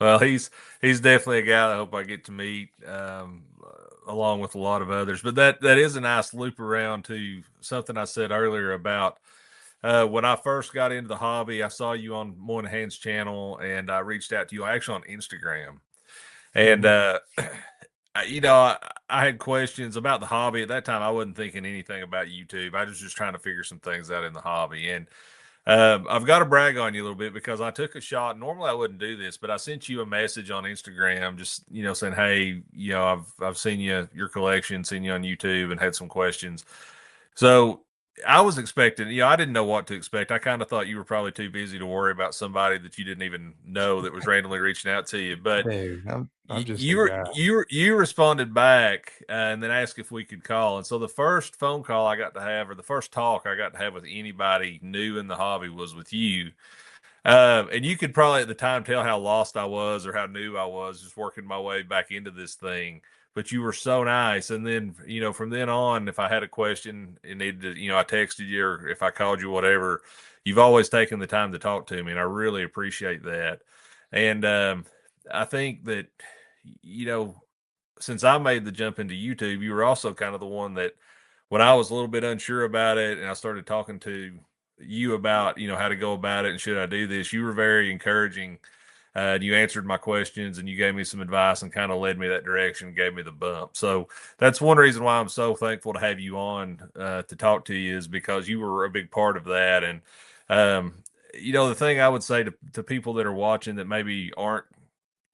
Well, he's definitely a guy I hope I get to meet, along with a lot of others. But that is a nice loop around to something I said earlier about when I first got into the hobby. I saw you on Moynihan's channel, and I reached out to you actually on Instagram. And Mhm. I had questions about the hobby at that time. I wasn't thinking anything about YouTube. I was just trying to figure some things out in the hobby, and I've got to brag on you a little bit because I took a shot. Normally, I wouldn't do this, but I sent you a message on Instagram, just saying, "Hey, I've seen your collection, seen you on YouTube, and had some questions." So I was expecting, I didn't know what to expect. I kind of thought you were probably too busy to worry about somebody that you didn't even know that was randomly reaching out to you. But Dude, I'm just a you guy. you responded back and then asked if we could call. And so the first phone call I got to have, or the first talk I got to have with anybody new in the hobby, was with you. And you could probably at the time tell how lost I was or how new I was just working my way back into this thing. But you were so nice. And then, from then on, if I had a question and needed to, I texted you, or if I called you, whatever, you've always taken the time to talk to me. And I really appreciate that. And I think that, you know, since I made the jump into YouTube, you were also kind of the one that, when I was a little bit unsure about it and I started talking to you about, how to go about it and should I do this, you were very encouraging. You answered my questions and you gave me some advice and kind of led me that direction, gave me the bump. So that's one reason why I'm so thankful to have you on to talk to you, is because you were a big part of that. And, the thing I would say to people that are watching that maybe aren't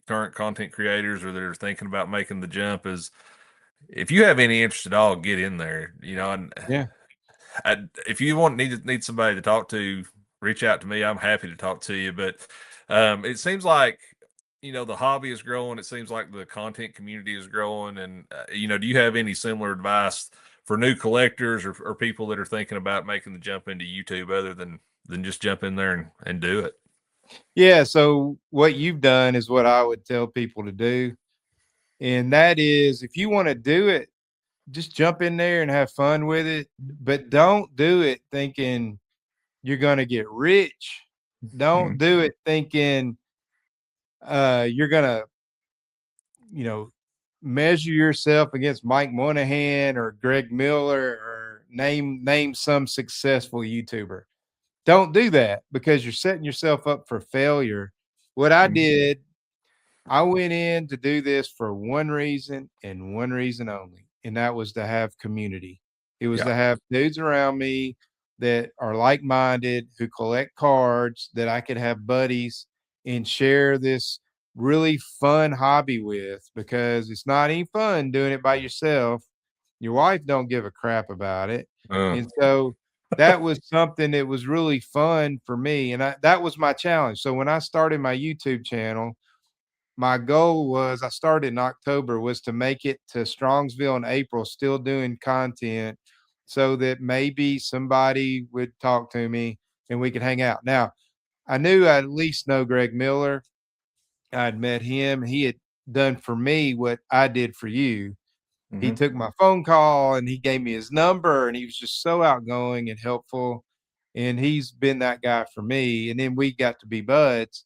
current content creators or that are thinking about making the jump is, if you have any interest at all, get in there. And Yeah. if you need somebody to talk to, reach out to me. I'm happy to talk to you. But it seems like the hobby is growing. It seems like the content community is growing. And do you have any similar advice for new collectors, or people that are thinking about making the jump into YouTube, other than just jump in there and do it? Yeah, so what you've done is what I would tell people to do, and that is, if you wanna do it, just jump in there and have fun with it, but don't do it thinking you're gonna get rich. Don't do it thinking, you're gonna, you know, measure yourself against Mike Monahan or Greg Miller, or name some successful YouTuber. Don't do that, because you're setting yourself up for failure. What I did, I went in to do this for one reason and one reason only, and that was to have community. It was Yeah. to have dudes around me that are like-minded, who collect cards, that I could have buddies and share this really fun hobby with, because it's not any fun doing it by yourself. Your wife don't give a crap about it. Uh, And so that was something that was really fun for me, and that was my challenge. So when I started my YouTube channel, my goal was, I started in October, was to make it to Strongsville in April, still doing content, so that maybe somebody would talk to me and we could hang out. Now, I knew I at least know Greg Miller. I'd met him. He had done for me what I did for you. He mhm. took my phone call and he gave me his number, and he was just so outgoing and helpful. And he's been that guy for me. And then we got to be buds.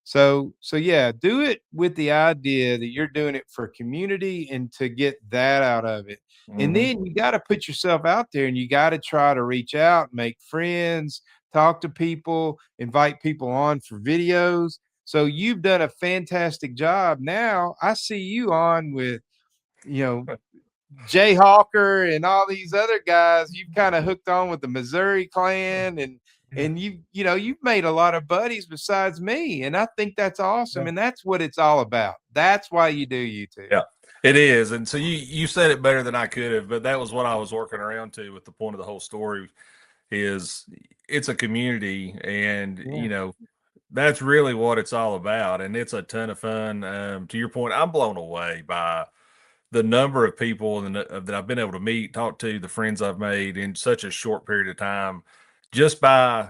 So yeah, do it with the idea that you're doing it for community and to get that out of it. And Mhm. then you got to put yourself out there, and you got to try to reach out, make friends, talk to people, invite people on for videos. So you've done a fantastic job. Now I see you on with, you know, Jay Hawker and all these other guys. You've kind of hooked on with the Missouri clan, and you've made a lot of buddies besides me, and I think that's awesome, and that's what it's all about. That's why you do YouTube. Yeah, it is. And so you said it better than I could have, but that was what I was working around to with the point of the whole story, is it's a community. And Yeah. that's really what it's all about. And it's a ton of fun. To your point, I'm blown away by the number of people that I've been able to meet, talk to, the friends I've made in such a short period of time, just by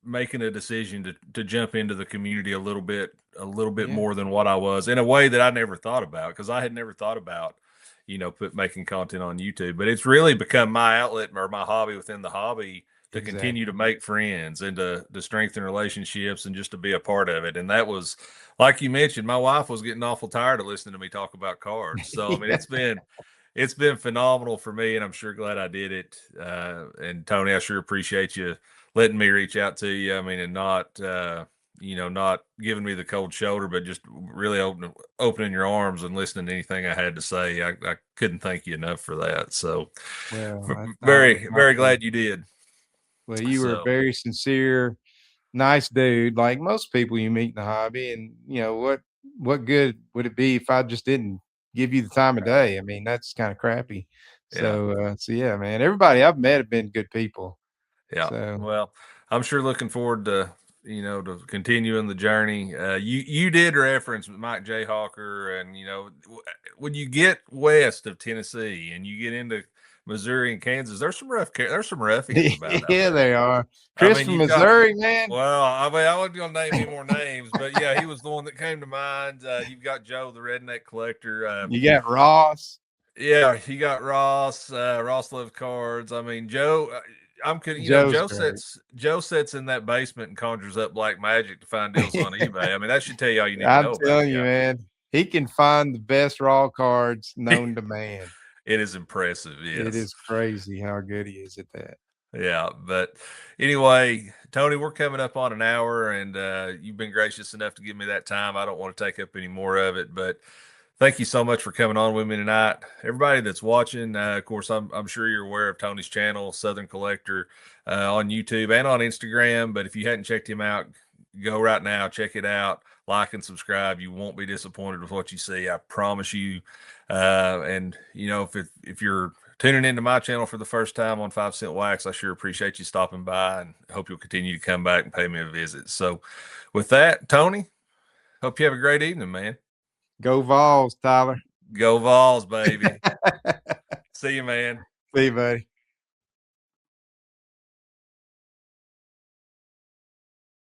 making a decision to jump into the community a little bit Yeah. more than what I was, in a way that I never thought about, because I had never thought about making content on YouTube. But it's really become my outlet, or my hobby within the hobby, to continue to Exactly. make friends and to strengthen relationships and just to be a part of it. And that was, like you mentioned, my wife was getting awful tired of listening to me talk about cards. So I mean, Yeah. it's been phenomenal for me, and I'm sure glad I did it. And Tony, I sure appreciate you letting me reach out to you. I mean, and not giving me the cold shoulder, but just really opening your arms and listening to anything I had to say. I couldn't thank you enough for that. So Well, that was very, my very pleasure. glad you did. Well, you were a So very sincere, nice dude, like most people you meet in the hobby. And what good would it be if I just didn't give you the time of day? I mean, that's kind of crappy. Yeah. So yeah, man. Everybody I've met have been good people. Yeah. So Well, I'm sure looking forward to to continuing the journey. You did reference Mike J. Hawker, and when you get west of Tennessee and you get into Missouri and Kansas, there's some ruffians about out yeah, there. they are. I Chris mean, from you've got Missouri, man. well, I mean, I wasn't gonna name any more names, but yeah, he was the one that came to mind. You've got Joe, the redneck collector. You got Ross. Yeah, you got Ross. Ross loves cards. I mean, Joe. Joe's great. Joe sits in that basement and conjures up black magic to find deals on eBay. I mean, that should tell you all you need to I'm know about the telling you, guy. man. He can find the best raw cards known to man. It is impressive. It Yes. is crazy how good he is at that. Yeah, but anyway, Tony, we're coming up on an hour, and you've been gracious enough to give me that time. I don't want to take up any more of it, but thank you so much for coming on with me tonight. Everybody that's watching, of course, I'm sure you're aware of Tony's channel, Southern Collector, on YouTube and on Instagram. But if you hadn't checked him out, go right now, check it out, like and subscribe. You won't be disappointed with what you see. I promise you. And if you're tuning into my channel for the first time on 5 Cent Wax, I sure appreciate you stopping by, and hope you'll continue to come back and pay me a visit. So, with that, Tony, hope you have a great evening, man. Go Vols, Tyler. Go Vols, baby. See you, man. See you, buddy.